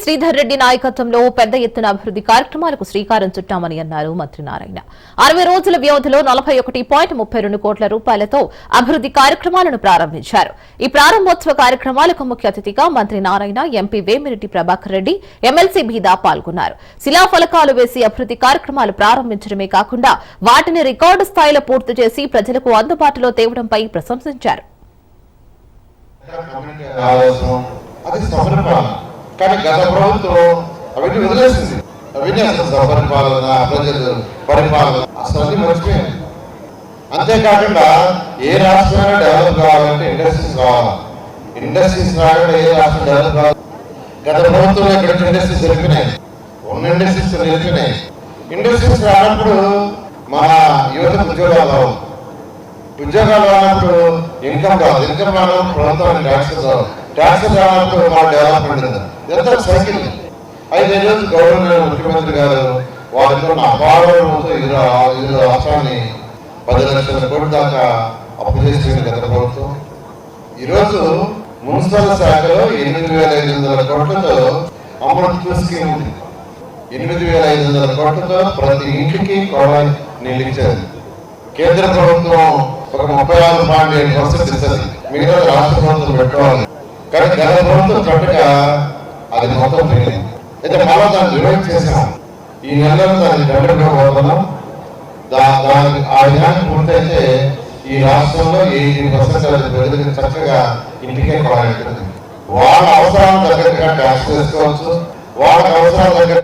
శ్రీధర్ రెడ్డి నాయకత్వంలో పెద్ద ఎత్తున అభివృద్ధి కార్యక్రమాలకు శ్రీకారం చుట్టామని అన్నారు మంత్రి నారాయణ. 60 రోజుల వ్యవధిలో 41.32 కోట్ల రూపాయలతో అభివృద్ధి కార్యక్రమాలను ప్రారంభించారు. ఈ ప్రారంభోత్సవ కార్యక్రమాలకు ముఖ్య అతిథిగా మంత్రి నారాయణ, ఎంపీ వేమిరెడ్డి ప్రభాకర్ రెడ్డి, ఎమ్మెల్సీ బీదా పాల్గొన్నారు. శిలాఫలకాలు వేసి అభివృద్ధి కార్యక్రమాలు ప్రారంభించడమే కాకుండా వాటిని రికార్డు స్థాయిలో పూర్తి చేసి ప్రజలకు అందుబాటులో తేవడంపై ప్రశంసించారు. కానీ గత ప్రభుత్వం అవన్నీ వదిలేసింది. అవన్నీ అసలు పరిపాలన, ప్రజలు పరిపాలన అసలు అన్ని మర్చిపోయింది. అంతేకాకుండా ఏ రాష్ట్రమైనా డెవలప్ కావాలంటే ఇండస్ట్రీస్ కావాలి. ఇండస్ట్రీస్ రాకుండా ఏ రాష్ట్రం డెవలప్ కావాలి. గత ప్రభుత్వం ఇక్కడ ఇండస్ట్రీస్ జరిపినాయి, ఉన్న ఇండస్ట్రీస్ నిలిపినాయి. ఇండస్ట్రీస్ రానప్పుడు మన యువతకు ఉద్యోగాలు రావు. ఉద్యోగాలు రానప్పుడు ఇన్కమ్ రాదు. ఇన్కమ్ రానప్పుడు ప్రభుత్వానికి ట్యాక్సెస్ రావు. ట్యాక్సెస్ రానప్పుడు మన డెవలప్మెంట్ ఎంత సైకిల్. అయితే ఈరోజు గవర్నర్ ముఖ్యమంత్రి గారు వారితో అపారతో ఇది రాష్ట్రాన్ని 10 లక్షల కోట్ల దాకా అప్పు చేసింది గత ప్రభుత్వం. ఈరోజు మున్సిపల్ శాఖలో 8,500 కోట్లతో అమృత్ స్కీమ్ ఉంది. 8,500 కోట్లతో ప్రతి ఇంటికి కొడాలి నీళ్ళు ఇచ్చారు. కేంద్ర ప్రభుత్వం ఒక 36.7% ఇస్తుంది. మిగతా రాష్ట్ర ప్రభుత్వం పెట్టుకోవాలి. కానీ గత ప్రభుత్వం చక్కగా అది మొత్తం పోయింది. అయితే మళ్ళా దాన్ని డివైడ్ చేసాం. ఈ నెలలో దాన్ని డెవలప్మెంట్ దానికి ఆ విధానం పూర్తయితే ఈ రాష్ట్రంలో 80% చక్కగా ఇంటికే కొడాలి. వాళ్ళ అవసరాలకు తగ్గట్టుగా ట్యాక్స్ చేసుకోవచ్చు. వాళ్ళ అవసరాల దగ్గర